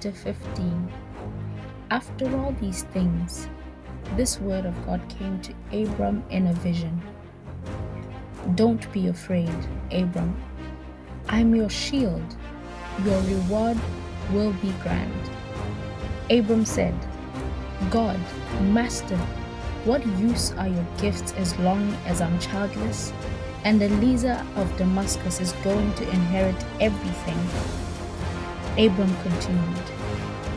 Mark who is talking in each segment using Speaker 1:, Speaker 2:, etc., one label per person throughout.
Speaker 1: chapter 15. After all these things, this word of God came to Abram in a vision. Don't be afraid, Abram. I'm your shield. Your reward will be grand. Abram said, God, Master, what use are your gifts as long as I'm childless? And Eliezer of Damascus is going to inherit everything. Abram continued,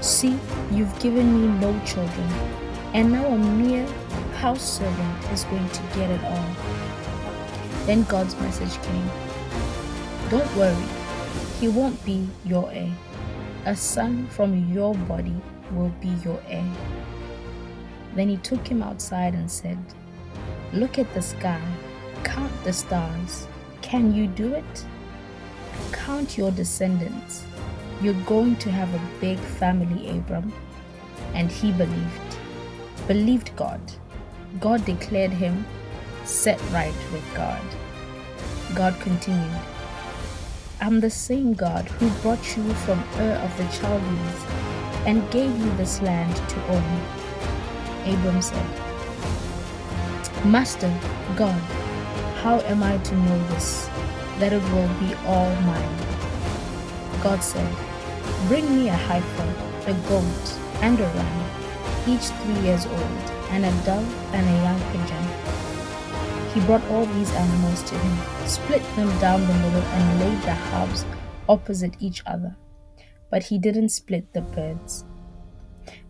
Speaker 1: See, you've given me no children, and now a mere house servant is going to get it all. Then God's message came. Don't worry, he won't be your heir. A son from your body will be your heir. Then he took him outside and said, Look at the sky, count the stars. Can you do it? Count your descendants. You're going to have a big family, Abram. And he believed God. God declared him set right with God. God continued, I'm the same God who brought you from Ur of the Chaldees and gave you this land to own. Abram said, Master God, how am I to know this, that it will be all mine? God said, Bring me a heifer, a goat, and a ram, each 3 years old, and a dove and a young pigeon. He brought all these animals to him, split them down the middle, and laid the halves opposite each other. But he didn't split the birds.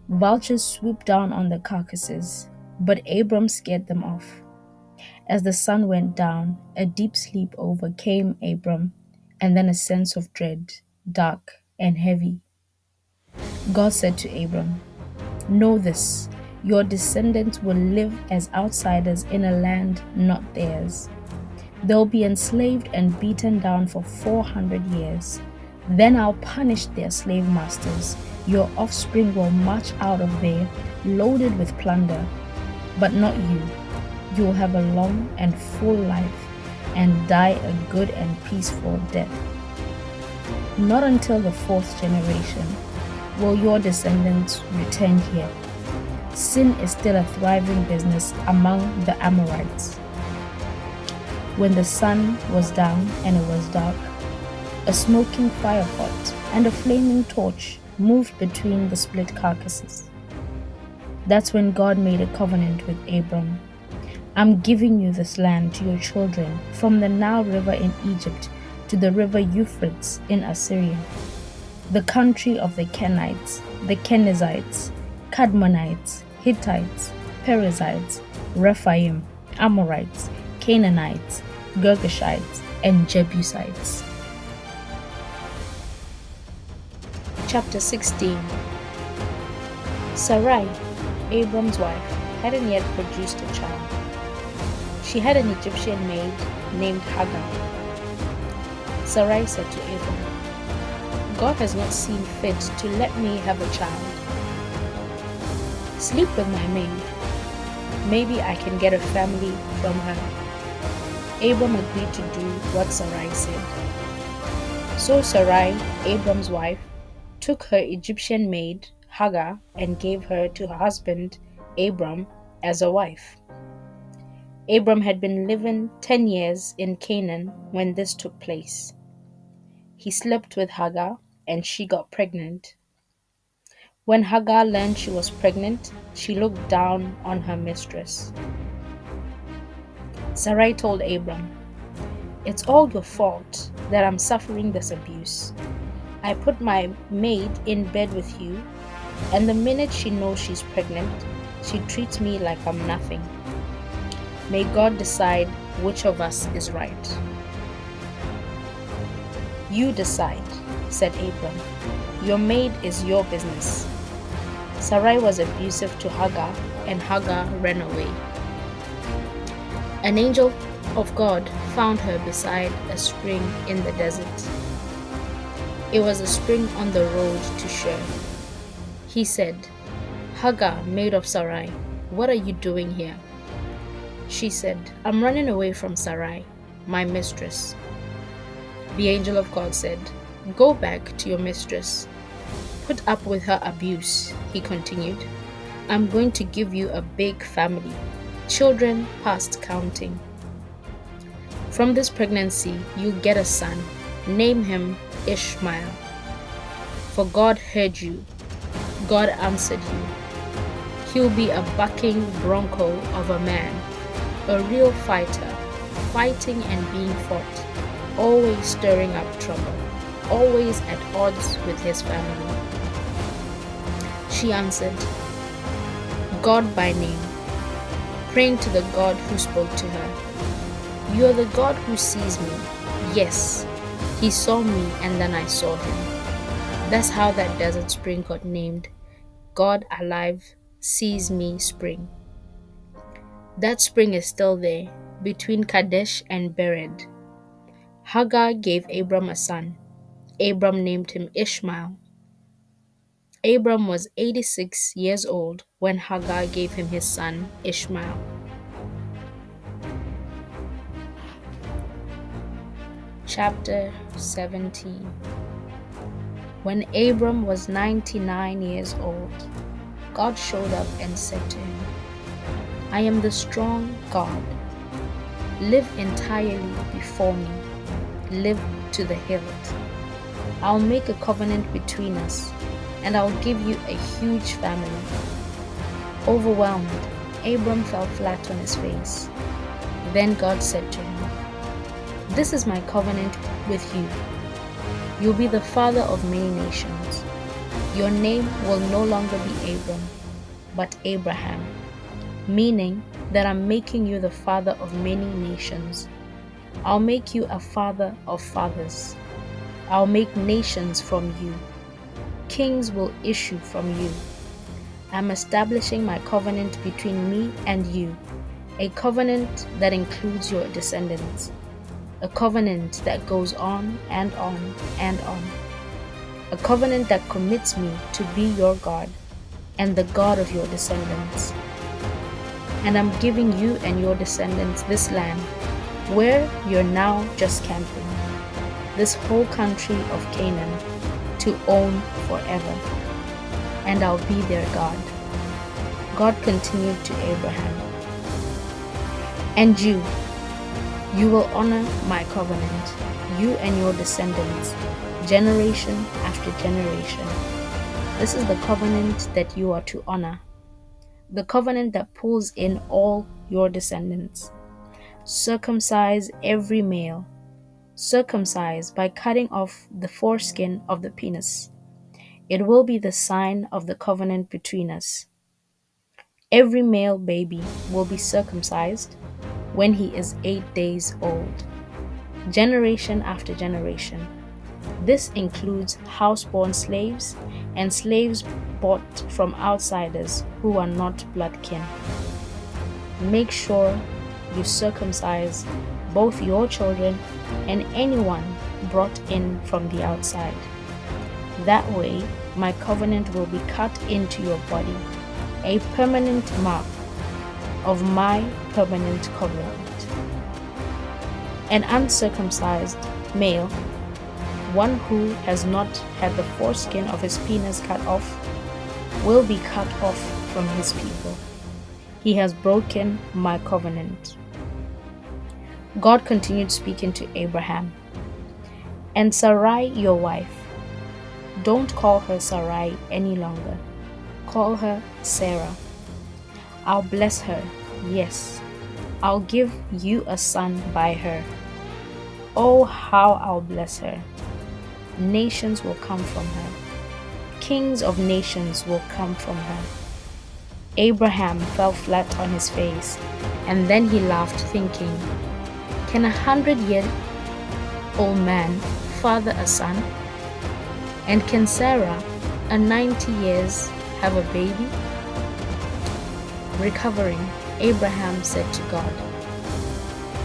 Speaker 1: Vultures swooped down on the carcasses, but Abram scared them off. As the sun went down, a deep sleep overcame Abram, and then a sense of dread, dark and heavy. God said to Abram, Know this, your descendants will live as outsiders in a land not theirs. They'll be enslaved and beaten down for 400 years. Then I'll punish their slave masters. Your offspring will march out of there, loaded with plunder. But not you. You'll have a long and full life and die a good and peaceful death. Not until the 4th generation will your descendants return here. Sin is still a thriving business among the Amorites. When the sun was down and it was dark, a smoking firepot and a flaming torch moved between the split carcasses. That's when God made a covenant with Abram. I'm giving you this land to your children, from the Nile River in Egypt to the river Euphrates in Assyria, the country of the Kenites, the Kenizzites, Kadmonites, Hittites, Perizzites, Rephaim, Amorites, Canaanites, Girgashites, and Jebusites. Chapter 16. Sarai, Abram's wife, hadn't yet produced a child. She had an Egyptian maid named Hagar. Sarai said to Abram, God has not seen fit to let me have a child. Sleep with my maid. Maybe I can get a family from her. Abram agreed to do what Sarai said. So Sarai, Abram's wife, took her Egyptian maid, Hagar, and gave her to her husband, Abram, as a wife. Abram had been living 10 years in Canaan when this took place. He slept with Hagar, and she got pregnant. When Hagar learned she was pregnant, she looked down on her mistress. Sarai told Abram, It's all your fault that I'm suffering this abuse. I put my maid in bed with you, and the minute she knows she's pregnant, she treats me like I'm nothing. May God decide which of us is right. You decide, said Abram. Your maid is your business. Sarai was abusive to Hagar, and Hagar ran away. An angel of God found her beside a spring in the desert. It was a spring on the road to Shur. He said, Hagar, maid of Sarai, what are you doing here? She said, I'm running away from Sarai, my mistress. The angel of God said, Go back to your mistress. Put up with her abuse, he continued. I'm going to give you a big family, children past counting. From this pregnancy, you get a son. Name him Ishmael. For God heard you. God answered you. He'll be a bucking bronco of a man, a real fighter, fighting and being fought, always stirring up trouble, always at odds with his family. She answered, God by name, praying to the God who spoke to her. You are the God who sees me. Yes, he saw me and then I saw him. That's how that desert spring got named. God alive sees me spring. That spring is still there, between Kadesh and Bered. Hagar gave Abram a son. Abram named him Ishmael. Abram was 86 years old when Hagar gave him his son Ishmael. Chapter 17. When Abram was 99 years old, God showed up and said to him, I am the strong God. Live entirely before me. Live to the hilt. I'll make a covenant between us, and I'll give you a huge family. Overwhelmed, Abram fell flat on his face. Then God said to him, This is my covenant with you. You'll be the father of many nations. Your name will no longer be Abram, but Abraham, meaning that I'm making you the father of many nations. I'll make you a father of fathers. I'll make nations from you. Kings will issue from you. I'm establishing my covenant between me and you, a covenant that includes your descendants, a covenant that goes on and on and on, a covenant that commits me to be your God and the God of your descendants. And I'm giving you and your descendants this land where you're now just camping, this whole country of Canaan, to own forever. And I'll be their God. God continued to Abraham, and you will honor my covenant, you and your descendants, generation after generation. This is the covenant that you are to honor, the covenant that pulls in all your descendants. Circumcise every male. Circumcise by cutting off the foreskin of the penis. It will be the sign of the covenant between us. Every male baby will be circumcised when he is 8 days old, generation after generation. This includes house-born slaves and slaves bought from outsiders who are not blood kin. Make sure you circumcise both your children and anyone brought in from the outside. That way, my covenant will be cut into your body, a permanent mark of my permanent covenant. An uncircumcised male, one who has not had the foreskin of his penis cut off, will be cut off from his people. He has broken my covenant. God continued speaking to Abraham. And Sarai, your wife, don't call her Sarai any longer. Call her Sarah. I'll bless her, yes. I'll give you a son by her. Oh, how I'll bless her. Nations will come from her. Kings of nations will come from her. Abraham fell flat on his face, and then he laughed, thinking, Can 100-year-old man father a son? And can Sarah, a 90 years, have a baby? Recovering, Abraham said to God,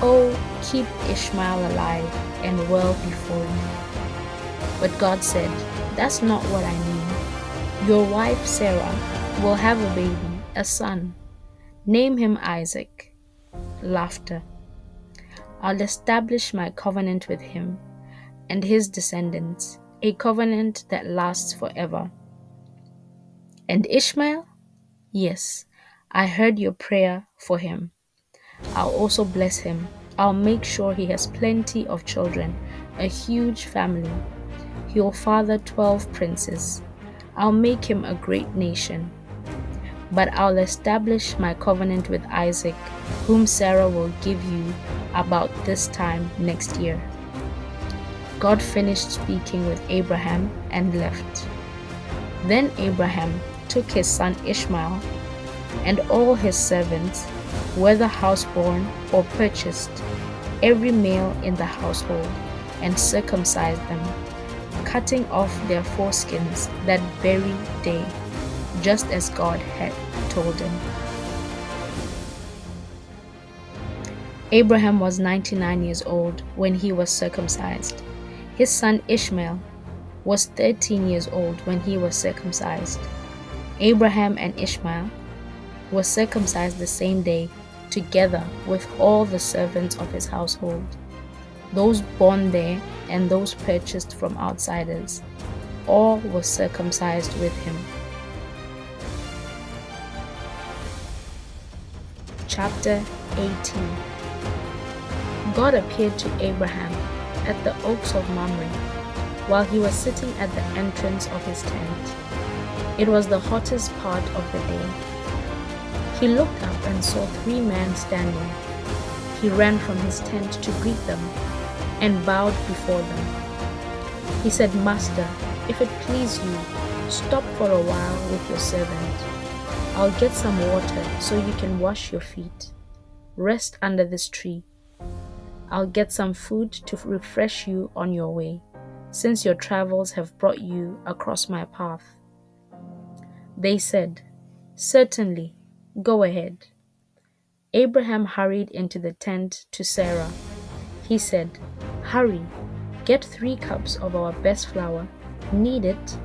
Speaker 1: Oh, keep Ishmael alive and well before you. But God said, That's not what I mean. Your wife Sarah will have a baby, a son. Name him Isaac. Laughter. I'll establish my covenant with him and his descendants, a covenant that lasts forever. And Ishmael? Yes, I heard your prayer for him. I'll also bless him. I'll make sure he has plenty of children, a huge family. He'll father 12 princes. I'll make him a great nation. But I'll establish my covenant with Isaac, whom Sarah will give you about this time next year. God finished speaking with Abraham and left. Then Abraham took his son Ishmael and all his servants, whether houseborn or purchased, every male in the household, and circumcised them, cutting off their foreskins that very day, just as God had told him. Abraham was 99 years old when he was circumcised. His son Ishmael was 13 years old when he was circumcised. Abraham and Ishmael were circumcised the same day, together with all the servants of his household, those born there and those purchased from outsiders. All were circumcised with him. Chapter 18. God appeared to Abraham at the oaks of Mamre while he was sitting at the entrance of his tent. It was the hottest part of the day. He looked up and saw 3 men standing. He ran from his tent to greet them and bowed before them. He said, "Master, if it please you, stop for a while with your servant. I'll get some water so you can wash your feet. Rest under this tree. I'll get some food to refresh you on your way, since your travels have brought you across my path." They said, "Certainly, go ahead." Abraham hurried into the tent to Sarah. He said, "Hurry, get 3 cups of our best flour, knead it,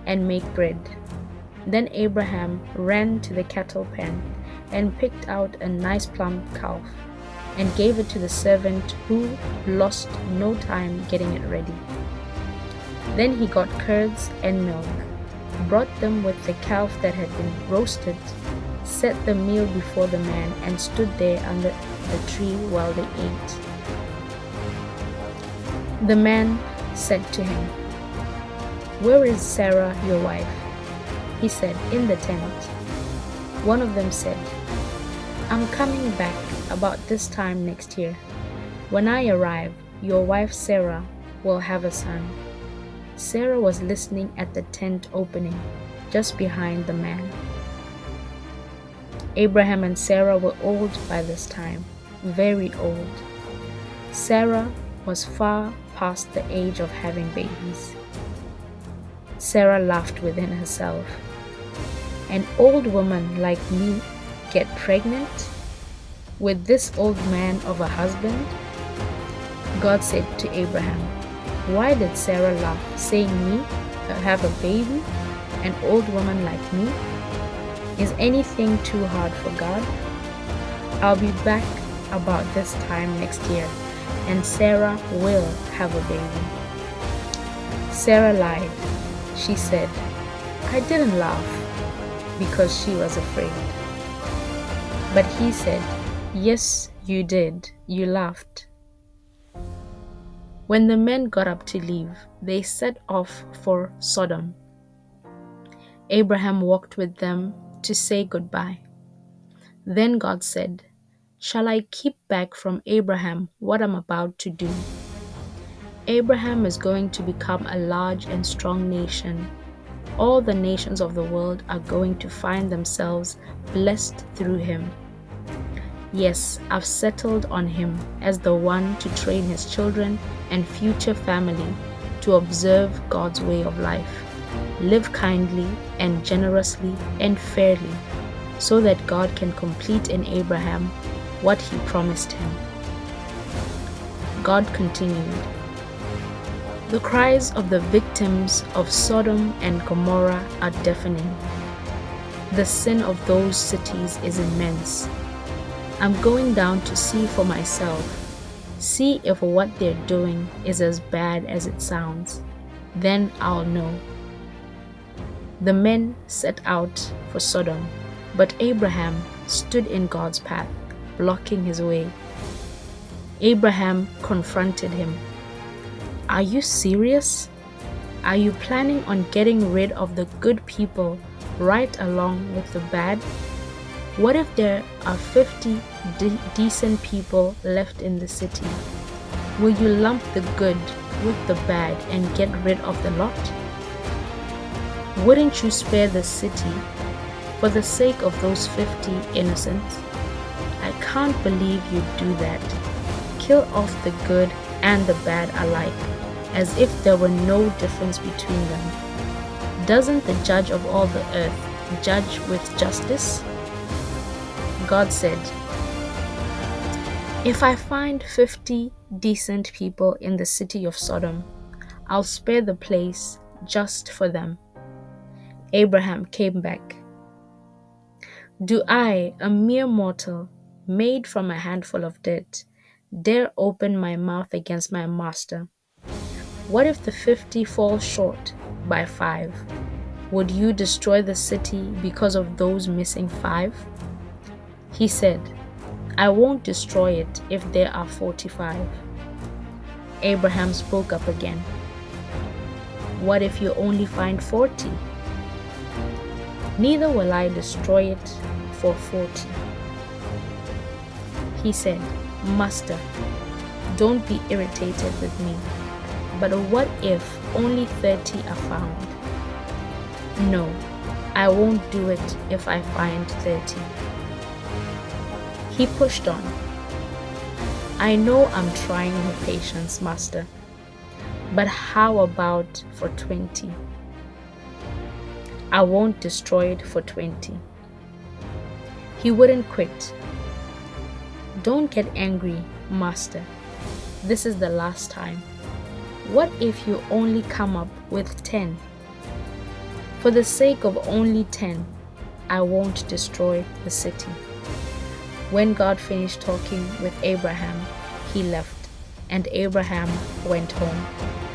Speaker 1: and make bread." Then Abraham ran to the cattle pen and picked out a nice plump calf and gave it to the servant, who lost no time getting it ready. Then he got curds and milk, brought them with the calf that had been roasted, set the meal before the man, and stood there under the tree while they ate. The man said to him, "Where is Sarah, your wife?" He said, "In the tent." One of them said, "I'm coming back about this time next year. When I arrive, your wife Sarah will have a son." Sarah was listening at the tent opening, just behind the man. Abraham and Sarah were old by this time, very old. Sarah was far past the age of having babies. Sarah laughed within herself. "An old woman like me get pregnant? With this old man of a husband?" God said to Abraham, "Why did Sarah laugh, saying me have a baby, an old woman like me? Is anything too hard for God? I'll be back about this time next year, and Sarah will have a baby." Sarah lied. She said, "I didn't laugh," because she was afraid. But he said, "Yes, you did. You laughed." When the men got up to leave, they set off for Sodom. Abraham walked with them to say goodbye. Then God said, "Shall I keep back from Abraham what I'm about to do? Abraham is going to become a large and strong nation. All the nations of the world are going to find themselves blessed through him. Yes, I've settled on him as the one to train his children and future family to observe God's way of life, live kindly and generously and fairly, so that God can complete in Abraham what he promised him." God continued, "The cries of the victims of Sodom and Gomorrah are deafening. The sin of those cities is immense. I'm going down to see for myself, see if what they're doing is as bad as it sounds. Then I'll know." The men set out for Sodom, but Abraham stood in God's path, blocking his way. Abraham confronted him. Are you serious? Are you planning on getting rid of the good people right along with the bad? What if there are 50 decent people left in the city? Will you lump the good with the bad and get rid of the lot? Wouldn't you spare the city for the sake of those 50 innocents? I can't believe you'd do that. Kill off the good and the bad alike, as if there were no difference between them. Doesn't the judge of all the earth judge with justice? God said, if I find 50 decent people in the city of Sodom, I'll spare the place just for them. Abraham came back. Do I, a mere mortal, made from a handful of dirt, dare open my mouth against my master? What if the 50 fall short by 5? Would you destroy the city because of those missing 5? He said, I won't destroy it if there are 45. Abraham spoke up again. What if you only find 40? Neither will I destroy it for 40. He said, Master, don't be irritated with me, but what if only 30 are found? No, I won't do it if I find 30. He pushed on. I know I'm trying your patience, Master, but how about for 20? I won't destroy it for 20. He wouldn't quit. Don't get angry, Master. This is the last time. What if you only come up with 10? For the sake of only 10, I won't destroy the city. When God finished talking with Abraham, he left, and Abraham went home.